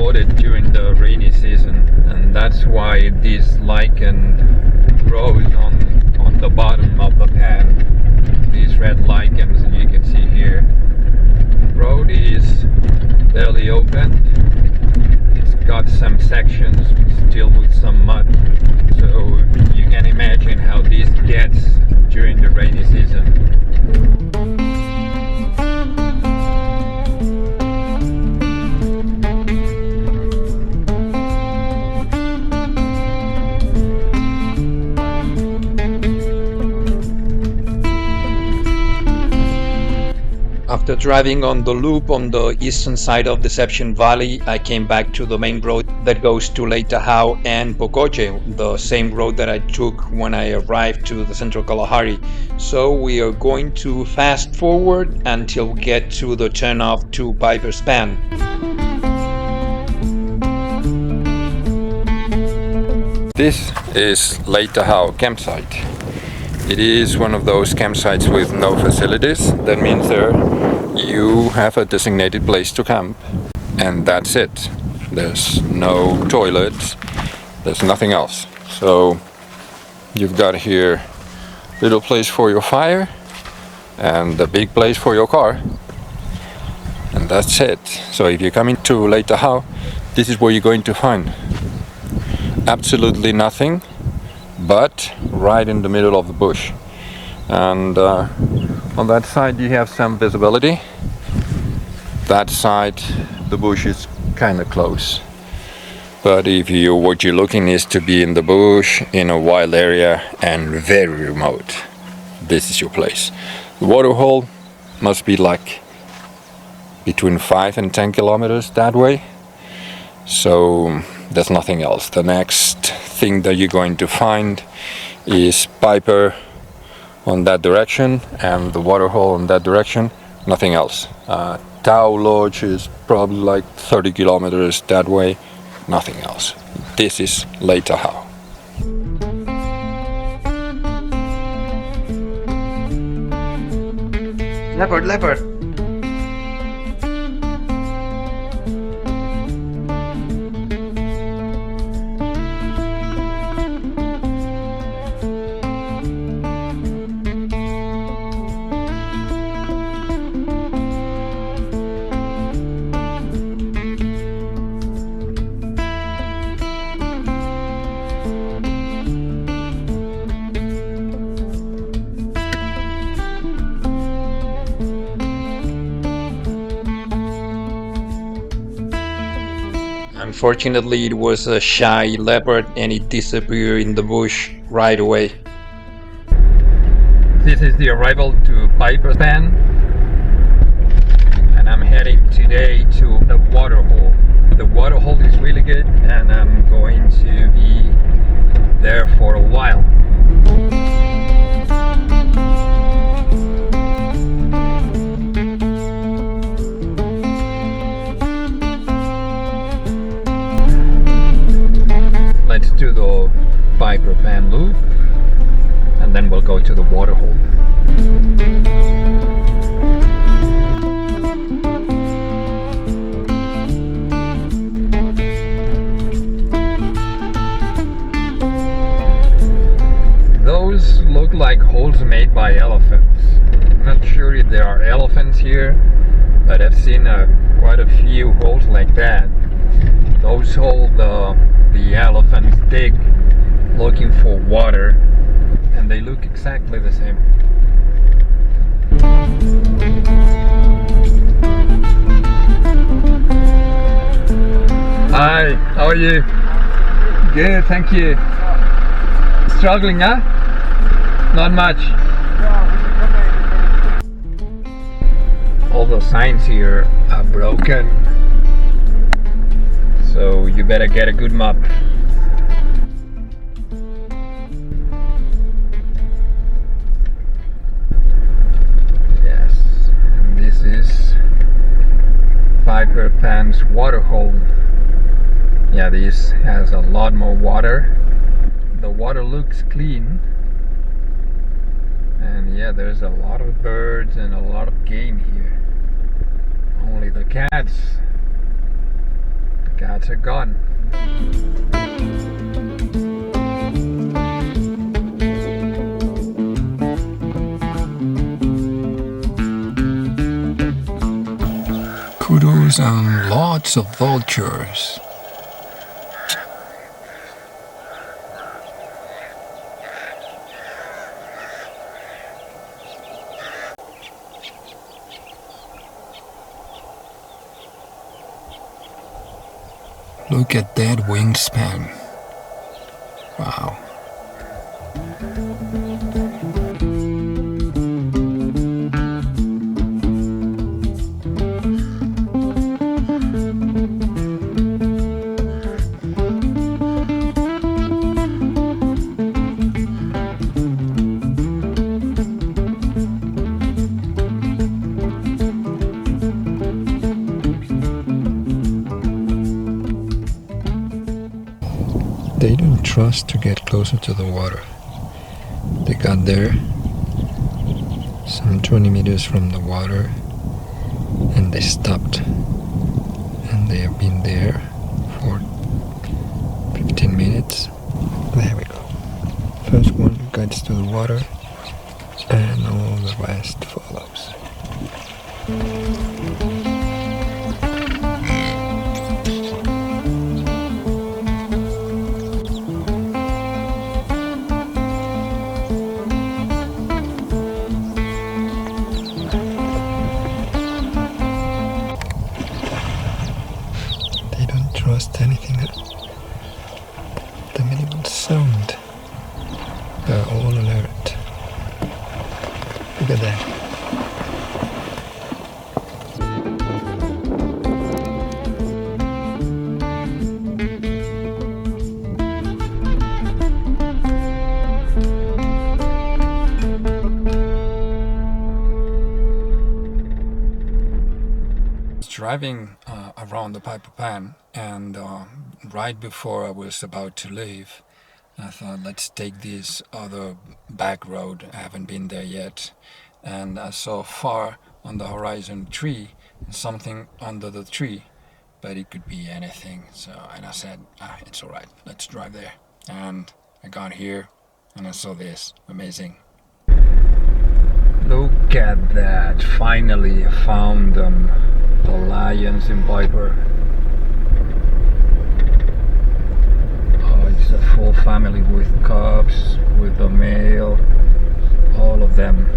flooded during the rainy season, and that's why this lichen grows on the bottom of the pan. These red lichens, and you can see here, the road is barely open. It's got some sections still with some mud, so you can imagine how this gets during the rainy season. After driving on the loop on the eastern side of Deception Valley, I came back to the main road that goes to Leitahau and Pocoche, the same road that I took when I arrived to the Central Kalahari. So we are going to fast forward until we get to the turnoff to Piper's Pan. This is Leitahau campsite. It is one of those campsites with no facilities. That means you have a designated place to camp, and that's it. There's no toilets, there's nothing else. So you've got here a little place for your fire and a big place for your car, and that's it. So if you come into Leitahau, this is what you're going to find. Absolutely nothing, but right in the middle of the bush. And on that side you have some visibility. That side the bush is kind of close. But if what you're looking is to be in the bush, in a wild area and very remote, this is your place. The waterhole must be like between 5 and 10 kilometers that way. So there's nothing else. The next thing that you're going to find is Piper on that direction and the waterhole on that direction. Nothing else. Tau Lodge is probably like 30 kilometers that way. Nothing else. This is Leitahau. Leopard. Unfortunately, it was a shy leopard and it disappeared in the bush right away. This is the arrival to Piper's Pan, and I'm heading today to the waterhole. The waterhole is really good, and I'm going to be there for a while. Let's do the Piper Pan loop, and then we'll go to the waterhole. Those look like holes made by elephants. I'm not sure if there are elephants here, but I've seen quite a few holes like that. Those holes the elephants dig looking for water, and they look exactly the same. Hi, how are you? Good, thank you. Struggling, huh? Not much. All the signs here are broken, so you better get a good map. Yes, this is Piper Pan's waterhole. Yeah, this has a lot more water. The water looks clean, and yeah, there's a lot of birds and a lot of game here. Only the cats Cats are gone. Kudos and lots of vultures. Look at that wingspan. Wow. They don't trust to get closer to the water. They got there, some 20 meters from the water, and they stopped. And they have been there for 15 minutes. There we go. First one gets to the water, and all the rest follows. Trust anything, the minimal sound, they're all alert. Look at that. Driving around the Piper Pan, and right before I was about to leave, I thought, let's take this other back road. I haven't been there yet, and I saw far on the horizon tree and something under the tree, but it could be anything. And I said, it's all right, let's drive there. And I got here and I saw this. Amazing. Look at that! Finally I found them. The lions in Piper. Oh, it's a full family with cubs, with the male, all of them.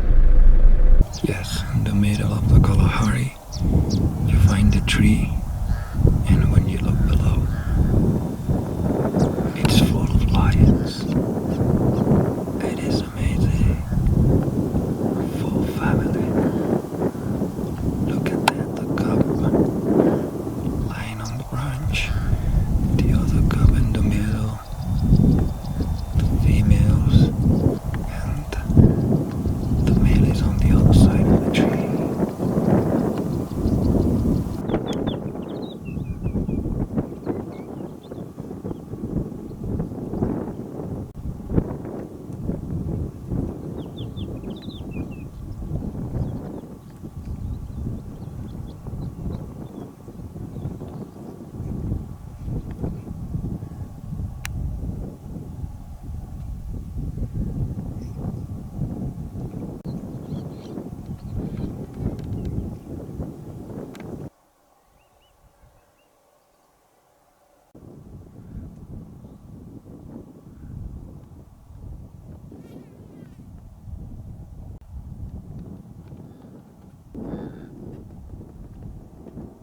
Yes, in the middle of the Kalahari, you find the tree, and when you look below, it's full of lions. It is amazing. Full family. Look at that, the cub lying on the branch, the other cub in the middle, the females, and the male is on the other side of the tree.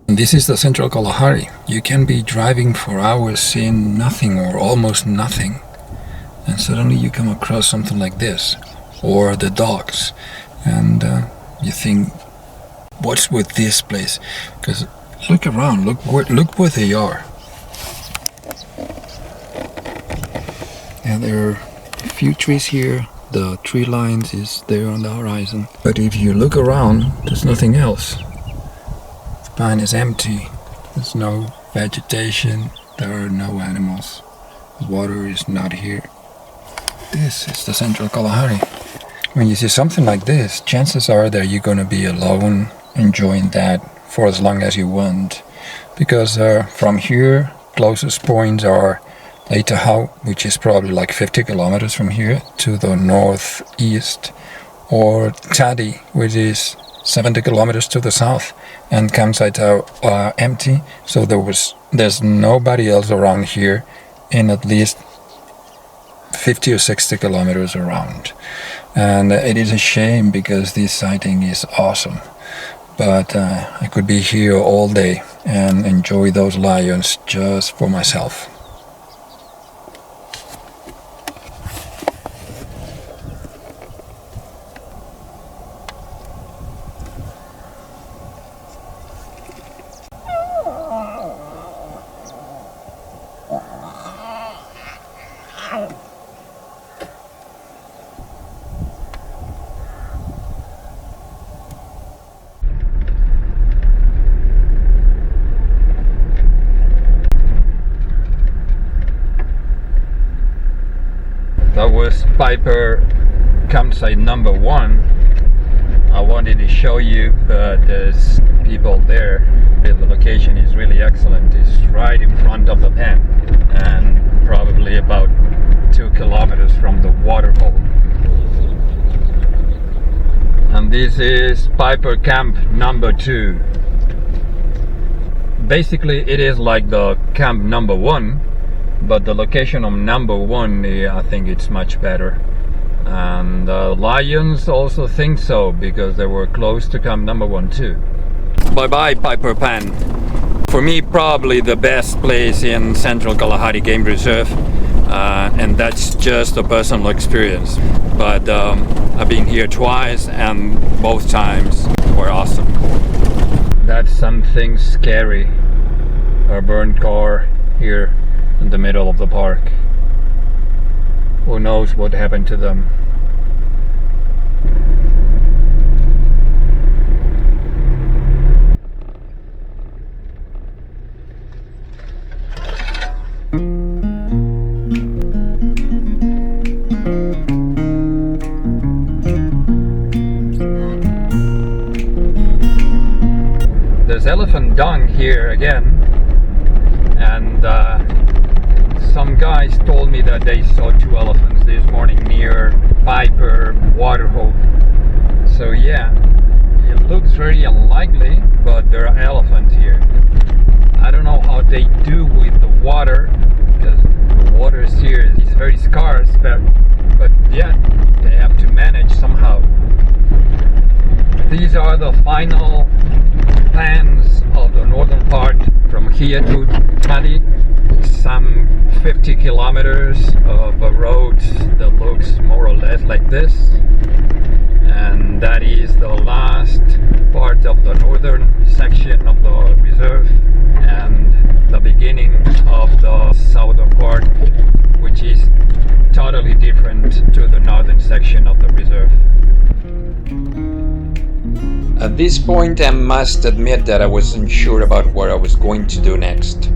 This is the Central Kalahari. You can be driving for hours seeing nothing or almost nothing, and suddenly you come across something like this, or the dogs, and you think, what's with this place? Because look around, look where they are. And there are a few trees here, the tree lines is there on the horizon, but if you look around, there's nothing else. The pan is empty, there's no vegetation, there are no animals, the water is not here. This is the Central Kalahari. When you see something like this, chances are that you're gonna be alone enjoying that for as long as you want, because from here closest points are Leitahau, which is probably like 50 kilometers from here to the northeast, or Xade, which is 70 kilometers to the south, and campsites are empty, so there's nobody else around here in at least 50 or 60 kilometers around. And it is a shame because this sighting is awesome, but I could be here all day and enjoy those lions just for myself. That was Piper campsite number 1. I wanted to show you, but there's people there. The location is really excellent. It's right in front of the pen and probably about 2 kilometers from the waterhole. And this is Piper camp number 2. Basically it is like the camp number 1, but the location of number 1, I think it's much better. And the lions also think so, because they were close to camp number 1 too. Bye bye Piper Pan. For me, probably the best place in Central Kalahari Game Reserve, and that's just a personal experience. But I've been here twice and both times were awesome. That's something scary. A burned car here in the middle of the park. Who knows what happened to them? There's elephant dung here again, and some guys told me that they saw 2 elephants this morning near Piper waterhole. So yeah, it looks very unlikely, but there are elephants here. I don't know how they do with the water, because the water here is very scarce, but yeah, they have to manage somehow. These are the final plans of the northern part from here to Xade. Some 50 kilometers of a road that looks more or less like this, and that is the last part of the northern section of the reserve and the beginning of the southern part, which is totally different to the northern section of the reserve. At this point, I must admit that I wasn't sure about what I was going to do next.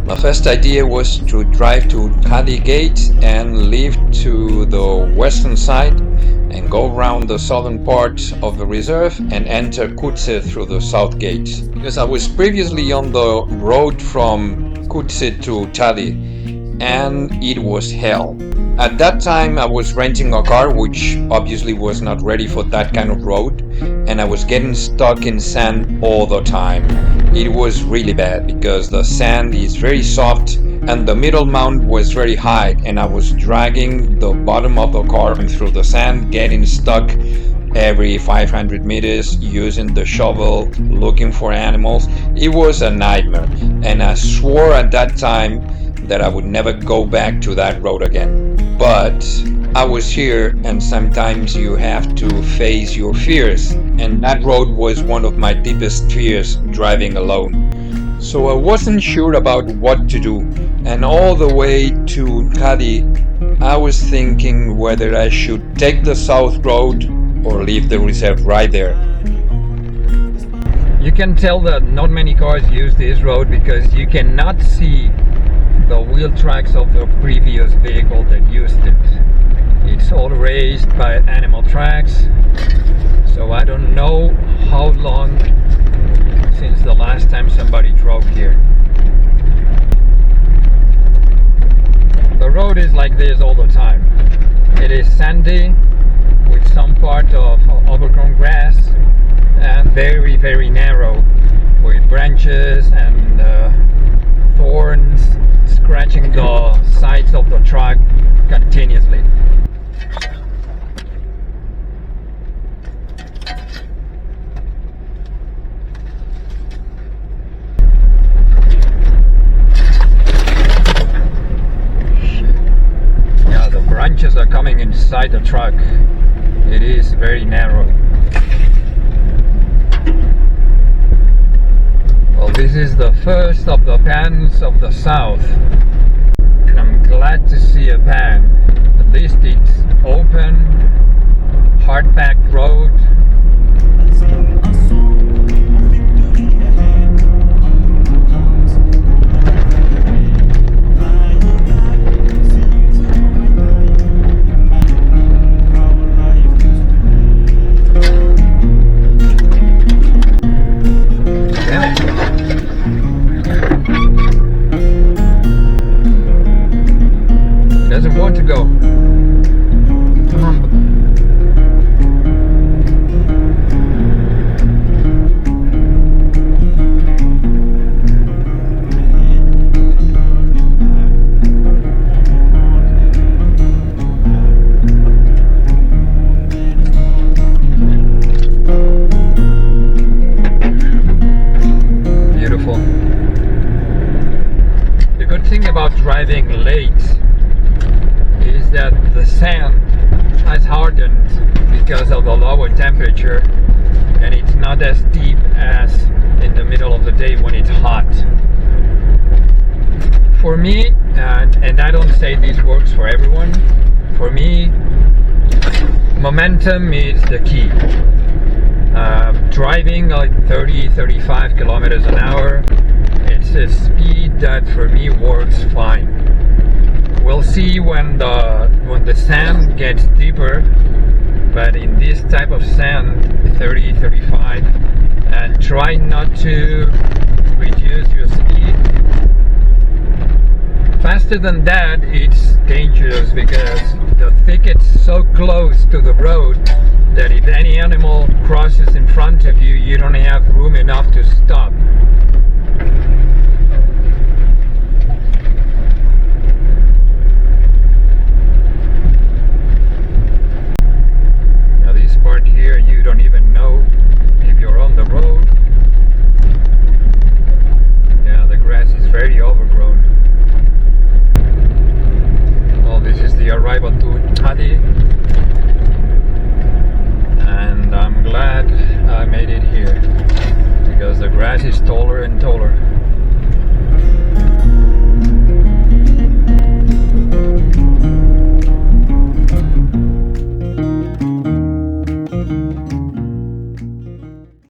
My first idea was to drive to Xade Gate and leave to the western side and go around the southern part of the reserve and enter Xade through the south gate. Because I was previously on the road from Xade to Xade, and it was hell. At that time I was renting a car which obviously was not ready for that kind of road, and I was getting stuck in sand all the time. It was really bad because the sand is very soft and the middle mount was very high, and I was dragging the bottom of the car through the sand, getting stuck every 500 meters, using the shovel, looking for animals. It was a nightmare, and I swore at that time that I would never go back to that road again. But I was here, and sometimes you have to face your fears, and that road was one of my deepest fears, driving alone. So I wasn't sure about what to do, and all the way to Xade I was thinking whether I should take the south road or leave the reserve right there. You can tell that not many cars use this road because you cannot see the wheel tracks of the previous vehicle that used it. It's all raised by animal tracks, so I don't know how long since the last time somebody drove here. road is like this all the time. It is sandy with some part of overgrown grass and very, very narrow with branches and thorns scratching the sides of the truck continuously. Yeah, the branches are coming inside the truck. It is very narrow. Well, this is the first of the pans of the south. And I'm glad to see a pan. At least it's open, hard-packed road. Doesn't want to go. Come on. Beautiful. The good thing about driving late is that the sand has hardened because of the lower temperature, and it's not as deep as in the middle of the day when it's hot. For me, and I don't say this works for everyone, for me, momentum is the key. Driving like 30-35 kilometers an hour, it's a speed that for me works fine. We'll see when the sand gets deeper, but in this type of sand, 30-35, and try not to reduce your speed. Faster than that, it's dangerous because the thicket's so close to the road that if any animal crosses in front of you, you don't have room enough to stop. Now this part here, you don't even know if you're on the road. Yeah, the grass is very overgrown. Well, this is the arrival to Xade, and I'm glad I made it here because the grass is taller and taller.